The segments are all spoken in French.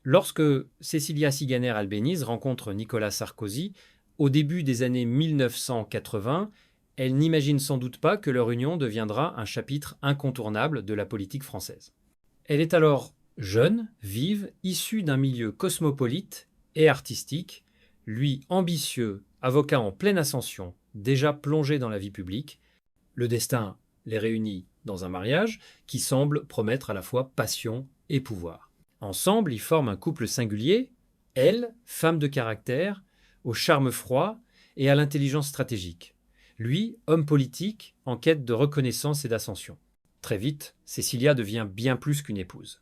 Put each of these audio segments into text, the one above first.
Lorsque Cecilia Siganer-Albéniz rencontre Nicolas Sarkozy, au début des années 1980, elle n'imagine sans doute pas que leur union deviendra un chapitre incontournable de la politique française. Elle est alors jeune, vive, issue d'un milieu cosmopolite et artistique, lui ambitieux, avocat en pleine ascension, déjà plongé dans la vie publique. Le destin les réunit dans un mariage qui semble promettre à la fois passion et pouvoir. Ensemble, ils forment un couple singulier, elle, femme de caractère, au charme froid et à l'intelligence stratégique. Lui, homme politique, en quête de reconnaissance et d'ascension. Très vite, Cecilia devient bien plus qu'une épouse.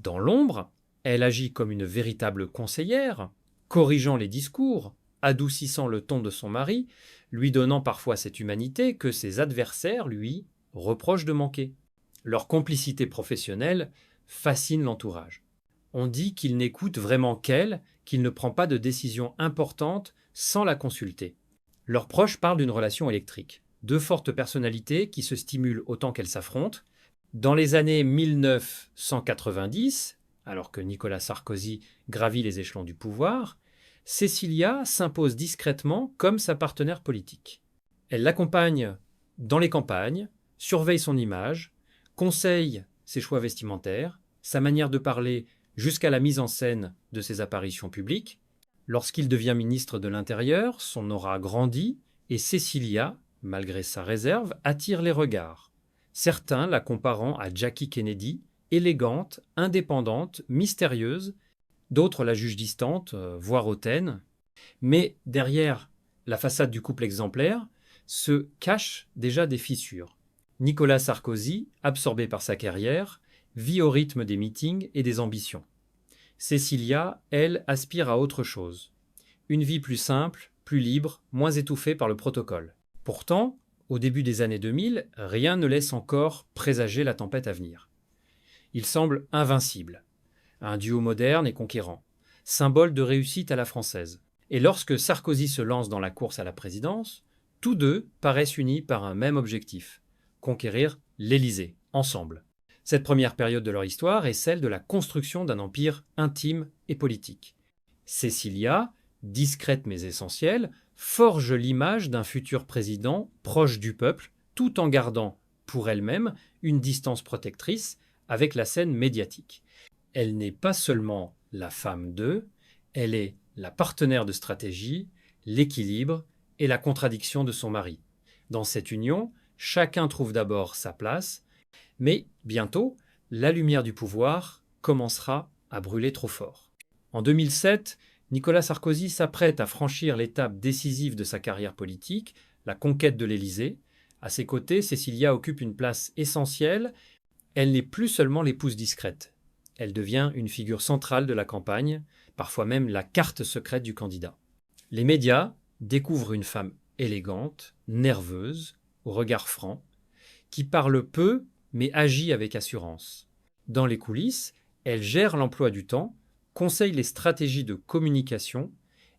Dans l'ombre, elle agit comme une véritable conseillère, corrigeant les discours, adoucissant le ton de son mari, lui donnant parfois cette humanité que ses adversaires, lui, reprochent de manquer. Leur complicité professionnelle fascine l'entourage. On dit qu'il n'écoute vraiment qu'elle, qu'il ne prend pas de décision importante sans la consulter. Leurs proches parlent d'une relation électrique. Deux fortes personnalités qui se stimulent autant qu'elles s'affrontent. Dans les années 1990, alors que Nicolas Sarkozy gravit les échelons du pouvoir, Cecilia s'impose discrètement comme sa partenaire politique. Elle l'accompagne dans les campagnes, surveille son image, conseille ses choix vestimentaires, sa manière de parler jusqu'à la mise en scène de ses apparitions publiques. Lorsqu'il devient ministre de l'Intérieur, son aura grandit et Cecilia, malgré sa réserve, attire les regards. Certains la comparant à Jackie Kennedy, élégante, indépendante, mystérieuse. D'autres la jugent distante, voire hautaine. Mais derrière la façade du couple exemplaire se cachent déjà des fissures. Nicolas Sarkozy, absorbé par sa carrière, vit au rythme des meetings et des ambitions. Cecilia, elle, aspire à autre chose. Une vie plus simple, plus libre, moins étouffée par le protocole. Pourtant, au début des années 2000, rien ne laisse encore présager la tempête à venir. Il semble invincible. Un duo moderne et conquérant. Symbole de réussite à la française. Et lorsque Sarkozy se lance dans la course à la présidence, tous deux paraissent unis par un même objectif: conquérir l'Élysée, ensemble. Cette première période de leur histoire est celle de la construction d'un empire intime et politique. Cecilia, discrète mais essentielle, forge l'image d'un futur président proche du peuple, tout en gardant, pour elle-même, une distance protectrice avec la scène médiatique. Elle n'est pas seulement la femme d'eux, elle est la partenaire de stratégie, l'équilibre et la contradiction de son mari. Dans cette union, chacun trouve d'abord sa place, mais bientôt, la lumière du pouvoir commencera à brûler trop fort. En 2007, Nicolas Sarkozy s'apprête à franchir l'étape décisive de sa carrière politique, la conquête de l'Élysée. À ses côtés, Cecilia occupe une place essentielle. Elle n'est plus seulement l'épouse discrète. Elle devient une figure centrale de la campagne, parfois même la carte secrète du candidat. Les médias découvrent une femme élégante, nerveuse, au regard franc, qui parle peu mais agit avec assurance. Dans les coulisses, elle gère l'emploi du temps, conseille les stratégies de communication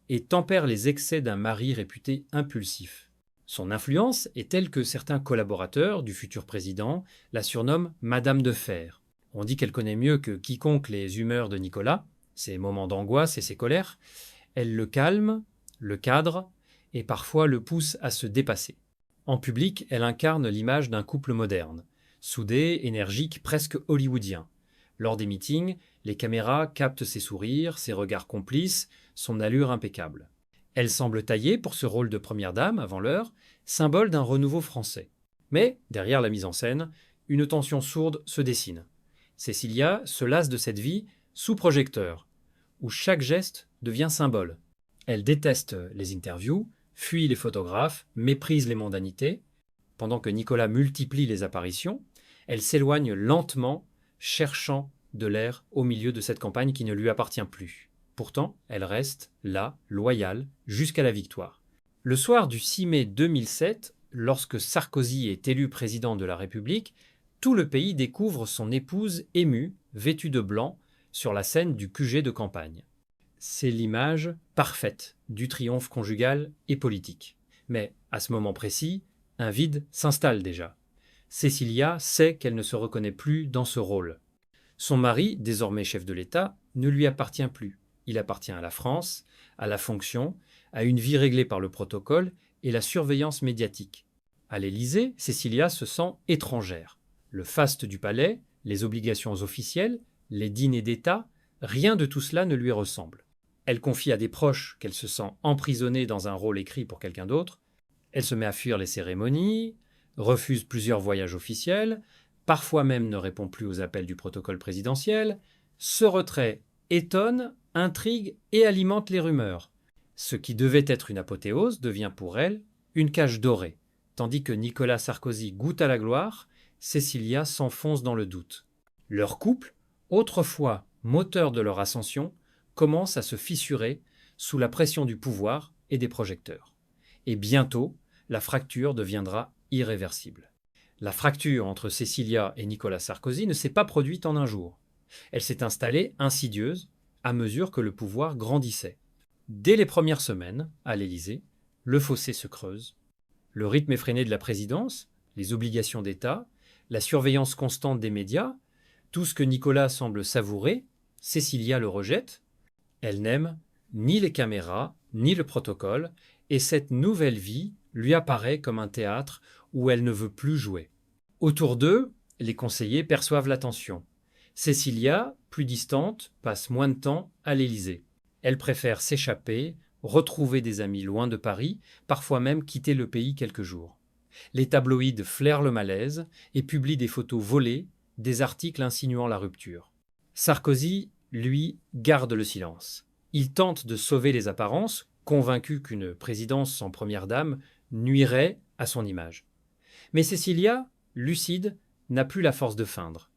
et tempère les excès d'un mari réputé impulsif. Son influence est telle que certains collaborateurs du futur président la surnomment Madame de Fer. On dit qu'elle connaît mieux que quiconque les humeurs de Nicolas, ses moments d'angoisse et ses colères. Elle le calme, le cadre et parfois le pousse à se dépasser. En public, elle incarne l'image d'un couple moderne, soudé, énergique, presque hollywoodien. Lors des meetings, les caméras captent ses sourires, ses regards complices, son allure impeccable. Elle semble taillée pour ce rôle de première dame avant l'heure, symbole d'un renouveau français. Mais, derrière la mise en scène, une tension sourde se dessine. Cecilia se lasse de cette vie sous projecteur, où chaque geste devient symbole. Elle déteste les interviews, fuit les photographes, méprise les mondanités. Pendant que Nicolas multiplie les apparitions, elle s'éloigne lentement, cherchant de l'air au milieu de cette campagne qui ne lui appartient plus. Pourtant, elle reste là, loyale, jusqu'à la victoire. Le soir du 6 mai 2007, lorsque Sarkozy est élu président de la République, tout le pays découvre son épouse émue, vêtue de blanc, sur la scène du QG de campagne. C'est l'image parfaite du triomphe conjugal et politique. Mais, à ce moment précis, un vide s'installe déjà. Cecilia sait qu'elle ne se reconnaît plus dans ce rôle. Son mari, désormais chef de l'État, ne lui appartient plus. Il appartient à la France, à la fonction, à une vie réglée par le protocole et la surveillance médiatique. À l'Élysée, Cécilia se sent étrangère. Le faste du palais, les obligations officielles, les dîners d'État, rien de tout cela ne lui ressemble. Elle confie à des proches qu'elle se sent emprisonnée dans un rôle écrit pour quelqu'un d'autre. Elle se met à fuir les cérémonies, refuse plusieurs voyages officiels, parfois même ne répond plus aux appels du protocole présidentiel. Ce retrait étonne, intrigue et alimente les rumeurs. Ce qui devait être une apothéose devient pour elle une cage dorée. Tandis que Nicolas Sarkozy goûte à la gloire, Cécilia s'enfonce dans le doute. Leur couple, autrefois moteur de leur ascension, commence à se fissurer sous la pression du pouvoir et des projecteurs. Et bientôt, la fracture deviendra irréversible. La fracture entre Cécilia et Nicolas Sarkozy ne s'est pas produite en un jour. Elle s'est installée insidieuse à mesure que le pouvoir grandissait. Dès les premières semaines, à l'Élysée, le fossé se creuse. Le rythme effréné de la présidence, les obligations d'État, la surveillance constante des médias, tout ce que Nicolas semble savourer, Cécilia le rejette. Elle n'aime ni les caméras, ni le protocole, et cette nouvelle vie lui apparaît comme un théâtre où elle ne veut plus jouer. Autour d'eux, les conseillers perçoivent la tension. Cécilia, plus distante, passe moins de temps à l'Élysée. Elle préfère s'échapper, retrouver des amis loin de Paris, parfois même quitter le pays quelques jours. Les tabloïds flairent le malaise et publient des photos volées, des articles insinuant la rupture. Sarkozy, lui, garde le silence. Il tente de sauver les apparences, convaincu qu'une présidence sans première dame nuirait à son image. Mais Cécilia, lucide, n'a plus la force de feindre.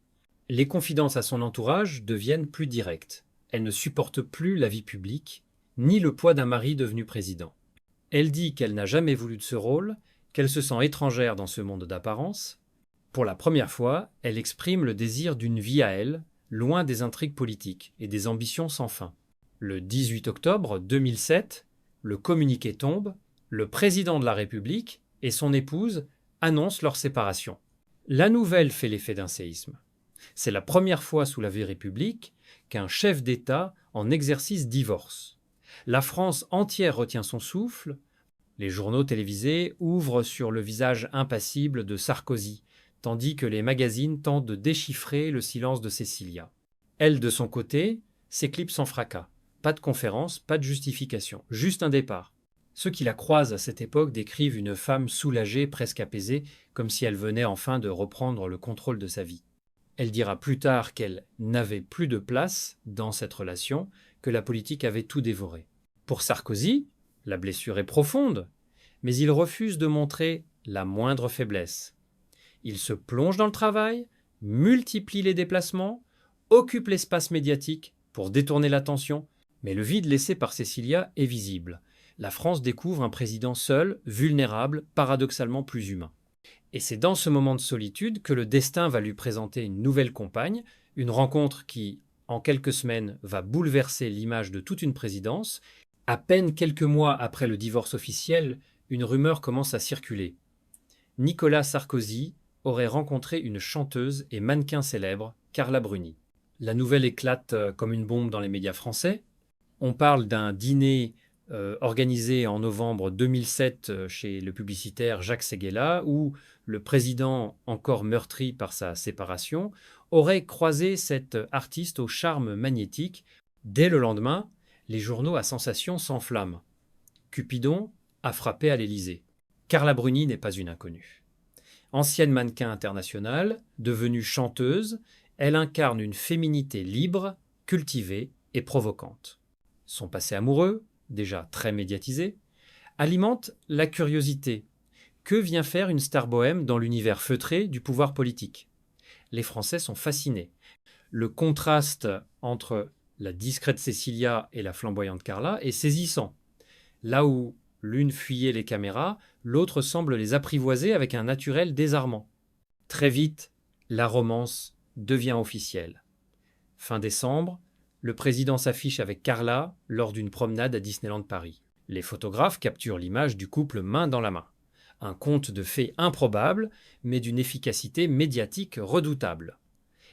Les confidences à son entourage deviennent plus directes. Elle ne supporte plus la vie publique, ni le poids d'un mari devenu président. Elle dit qu'elle n'a jamais voulu de ce rôle, qu'elle se sent étrangère dans ce monde d'apparence. Pour la première fois, elle exprime le désir d'une vie à elle, loin des intrigues politiques et des ambitions sans fin. Le 18 octobre 2007, le communiqué tombe, le président de la République et son épouse annoncent leur séparation. La nouvelle fait l'effet d'un séisme. C'est la première fois sous la Vieille République qu'un chef d'État en exercice divorce. La France entière retient son souffle. Les journaux télévisés ouvrent sur le visage impassible de Sarkozy, tandis que les magazines tentent de déchiffrer le silence de Cécilia. Elle, de son côté, s'éclipse sans fracas. Pas de conférence, pas de justification, juste un départ. Ceux qui la croisent à cette époque décrivent une femme soulagée, presque apaisée, comme si elle venait enfin de reprendre le contrôle de sa vie. Elle dira plus tard qu'elle n'avait plus de place dans cette relation, que la politique avait tout dévoré. Pour Sarkozy, la blessure est profonde, mais il refuse de montrer la moindre faiblesse. Il se plonge dans le travail, multiplie les déplacements, occupe l'espace médiatique pour détourner l'attention, mais le vide laissé par Cécilia est visible. La France découvre un président seul, vulnérable, paradoxalement plus humain. Et c'est dans ce moment de solitude que le destin va lui présenter une nouvelle compagne, une rencontre qui, en quelques semaines, va bouleverser l'image de toute une présidence. À peine quelques mois après le divorce officiel, une rumeur commence à circuler. Nicolas Sarkozy aurait rencontré une chanteuse et mannequin célèbre, Carla Bruni. La nouvelle éclate comme une bombe dans les médias français. On parle d'un dîner organisé en novembre 2007 chez le publicitaire Jacques Séguéla, où le président, encore meurtri par sa séparation, aurait croisé cette artiste au charme magnétique. Dès le lendemain, les journaux à sensation s'enflamment. Cupidon a frappé à l'Élysée. Carla Bruni n'est pas une inconnue. Ancienne mannequin internationale, devenue chanteuse, elle incarne une féminité libre, cultivée et provocante. Son passé amoureux, déjà très médiatisé, alimente la curiosité. Que vient faire une star bohème dans l'univers feutré du pouvoir politique ? Les Français sont fascinés. Le contraste entre la discrète Cécilia et la flamboyante Carla est saisissant. Là où l'une fuyait les caméras, l'autre semble les apprivoiser avec un naturel désarmant. Très vite, la romance devient officielle. Fin décembre, le président s'affiche avec Carla lors d'une promenade à Disneyland Paris. Les photographes capturent l'image du couple main dans la main. Un conte de fées improbable, mais d'une efficacité médiatique redoutable.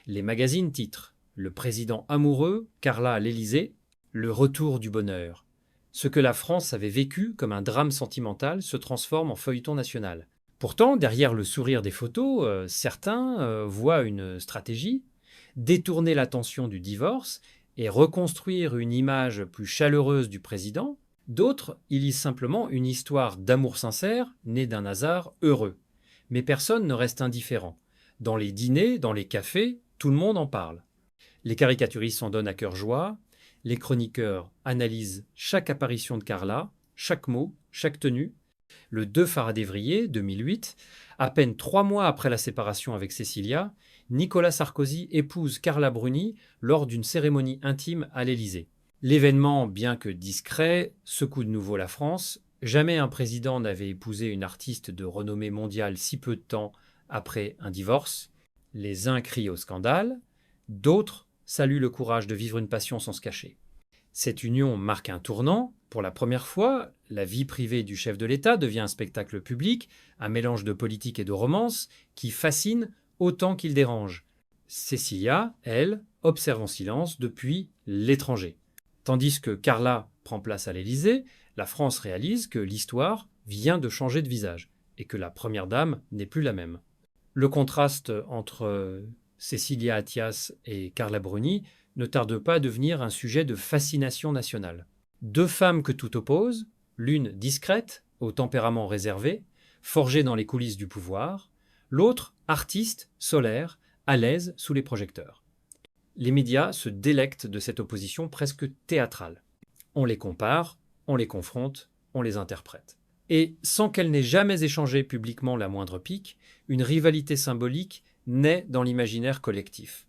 Les magazines titrent le président amoureux, Carla à l'Élysée, le retour du bonheur. Ce que la France avait vécu comme un drame sentimental se transforme en feuilleton national. Pourtant, derrière le sourire des photos, certains voient une stratégie, détourner l'attention du divorce et reconstruire une image plus chaleureuse du président. D'autres y lisent simplement une histoire d'amour sincère née d'un hasard heureux. Mais personne ne reste indifférent. Dans les dîners, dans les cafés, tout le monde en parle. Les caricaturistes s'en donnent à cœur joie, les chroniqueurs analysent chaque apparition de Carla, chaque mot, chaque tenue. Le 2 Faradévrier 2008, à peine 3 mois après la séparation avec Cécilia, Nicolas Sarkozy épouse Carla Bruni lors d'une cérémonie intime à l'Élysée. L'événement, bien que discret, secoue de nouveau la France. Jamais un président n'avait épousé une artiste de renommée mondiale si peu de temps après un divorce. Les uns crient au scandale, d'autres saluent le courage de vivre une passion sans se cacher. Cette union marque un tournant. Pour la première fois, la vie privée du chef de l'État devient un spectacle public, un mélange de politique et de romance qui fascine autant qu'il dérange. Cécilia, elle, observe en silence depuis l'étranger. Tandis que Carla prend place à l'Élysée, la France réalise que l'histoire vient de changer de visage et que la première dame n'est plus la même. Le contraste entre Cécilia Attias et Carla Bruni ne tarde pas à devenir un sujet de fascination nationale. Deux femmes que tout oppose, l'une discrète, au tempérament réservé, forgée dans les coulisses du pouvoir, l'autre artiste, solaire, à l'aise sous les projecteurs. Les médias se délectent de cette opposition presque théâtrale. On les compare, on les confronte, on les interprète. Et sans qu'elle n'ait jamais échangé publiquement la moindre pique, une rivalité symbolique naît dans l'imaginaire collectif.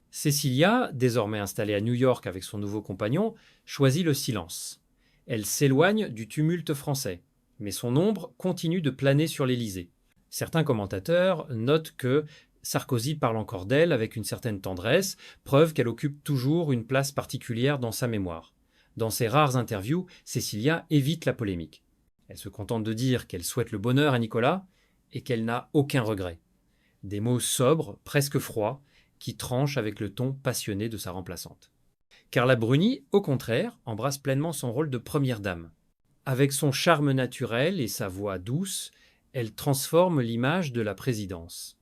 Cécilia, désormais installée à New York avec son nouveau compagnon, choisit le silence. Elle s'éloigne du tumulte français, mais son ombre continue de planer sur l'Élysée. Certains commentateurs notent que Sarkozy parle encore d'elle avec une certaine tendresse, preuve qu'elle occupe toujours une place particulière dans sa mémoire. Dans ses rares interviews, Cécilia évite la polémique. Elle se contente de dire qu'elle souhaite le bonheur à Nicolas et qu'elle n'a aucun regret. Des mots sobres, presque froids, qui tranchent avec le ton passionné de sa remplaçante. Carla Bruni, au contraire, embrasse pleinement son rôle de première dame. Avec son charme naturel et sa voix douce, elle transforme l'image de la présidence.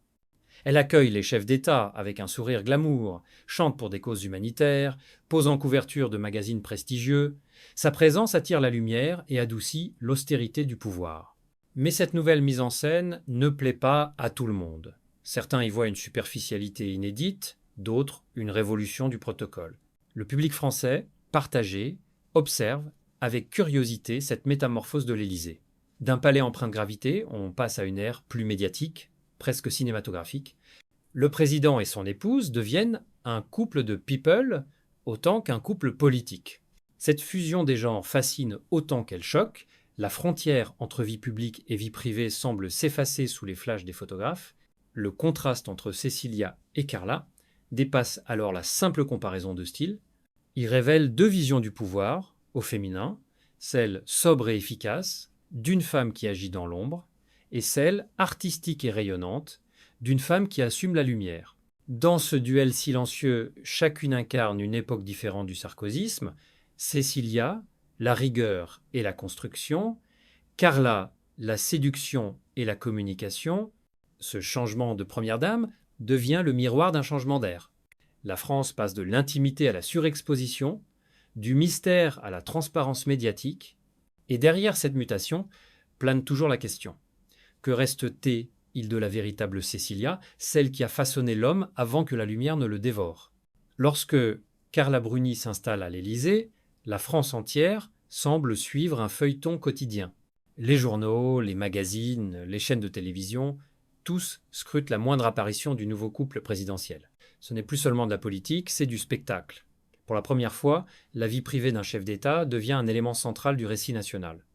Elle accueille les chefs d'État avec un sourire glamour, chante pour des causes humanitaires, pose en couverture de magazines prestigieux. Sa présence attire la lumière et adoucit l'austérité du pouvoir. Mais cette nouvelle mise en scène ne plaît pas à tout le monde. Certains y voient une superficialité inédite, d'autres une révolution du protocole. Le public français, partagé, observe avec curiosité cette métamorphose de l'Élysée. D'un palais empreint de gravité, on passe à une ère plus médiatique, presque cinématographique. Le président et son épouse deviennent un couple de people autant qu'un couple politique. Cette fusion des genres fascine autant qu'elle choque. La frontière entre vie publique et vie privée semble s'effacer sous les flashs des photographes. Le contraste entre Cécilia et Carla dépasse alors la simple comparaison de style. Il révèle deux visions du pouvoir, au féminin, celle sobre et efficace, d'une femme qui agit dans l'ombre, et celle artistique et rayonnante, d'une femme qui assume la lumière. Dans ce duel silencieux, chacune incarne une époque différente du sarkozysme. Cécilia, la rigueur et la construction, Carla, la séduction et la communication. Ce changement de première dame devient le miroir d'un changement d'air. La France passe de l'intimité à la surexposition, du mystère à la transparence médiatique, et derrière cette mutation plane toujours la question. Que reste-t-il de la véritable Cécilia, celle qui a façonné l'homme avant que la lumière ne le dévore? Lorsque Carla Bruni s'installe à l'Élysée, la France entière semble suivre un feuilleton quotidien. Les journaux, les magazines, les chaînes de télévision, tous scrutent la moindre apparition du nouveau couple présidentiel. Ce n'est plus seulement de la politique, c'est du spectacle. Pour la première fois, la vie privée d'un chef d'État devient un élément central du récit national.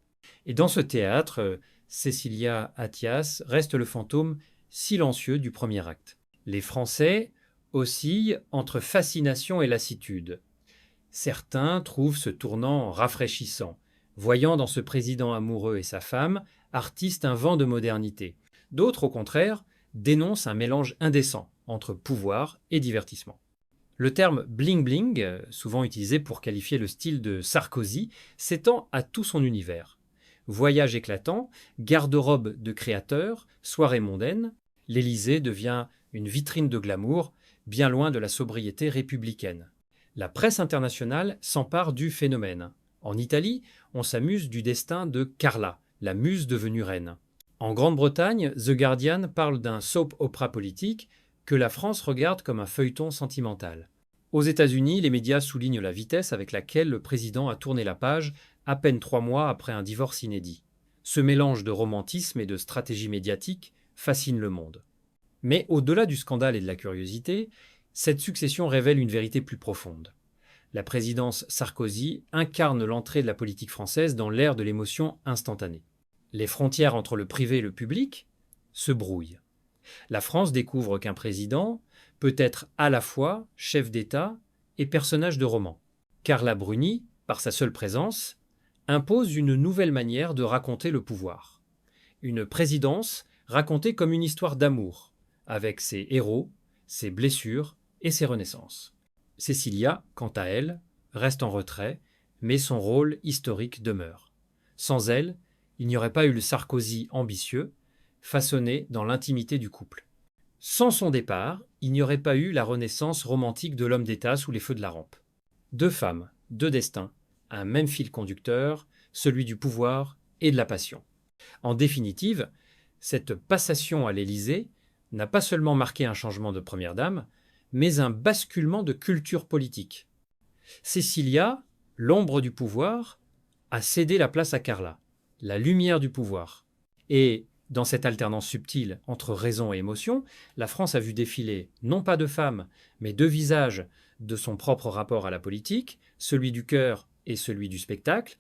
Et dans ce théâtre, Cécilia Attias reste le fantôme silencieux du premier acte. Les Français oscillent entre fascination et lassitude. Certains trouvent ce tournant rafraîchissant, voyant dans ce président amoureux et sa femme artiste un vent de modernité. D'autres, au contraire, dénoncent un mélange indécent entre pouvoir et divertissement. Le terme bling-bling, souvent utilisé pour qualifier le style de Sarkozy, s'étend à tout son univers. Voyage éclatant, garde-robe de créateur, soirée mondaine, l'Élysée devient une vitrine de glamour, bien loin de la sobriété républicaine. La presse internationale s'empare du phénomène. En Italie, on s'amuse du destin de Carla, la muse devenue reine. En Grande-Bretagne, The Guardian parle d'un soap opera politique que la France regarde comme un feuilleton sentimental. Aux États-Unis, les médias soulignent la vitesse avec laquelle le président a tourné la page à peine 3 mois après un divorce inédit. Ce mélange de romantisme et de stratégie médiatique fascine le monde. Mais au-delà du scandale et de la curiosité, cette succession révèle une vérité plus profonde. La présidence Sarkozy incarne l'entrée de la politique française dans l'ère de l'émotion instantanée. Les frontières entre le privé et le public se brouillent. La France découvre qu'un président peut être à la fois chef d'État et personnage de roman. Carla Bruni, par sa seule présence, impose une nouvelle manière de raconter le pouvoir. Une présidence racontée comme une histoire d'amour, avec ses héros, ses blessures et ses renaissances. Cécilia, quant à elle, reste en retrait, mais son rôle historique demeure. Sans elle, il n'y aurait pas eu le Sarkozy ambitieux, façonné dans l'intimité du couple. Sans son départ, il n'y aurait pas eu la renaissance romantique de l'homme d'État sous les feux de la rampe. 2 femmes, 2 destins, un même fil conducteur, celui du pouvoir et de la passion. En définitive, cette passation à l'Élysée n'a pas seulement marqué un changement de première dame, mais un basculement de culture politique. Cécilia, l'ombre du pouvoir, a cédé la place à Carla, la lumière du pouvoir. Et dans cette alternance subtile entre raison et émotion, la France a vu défiler non pas 2 femmes, mais 2 visages de son propre rapport à la politique, celui du cœur et celui du spectacle,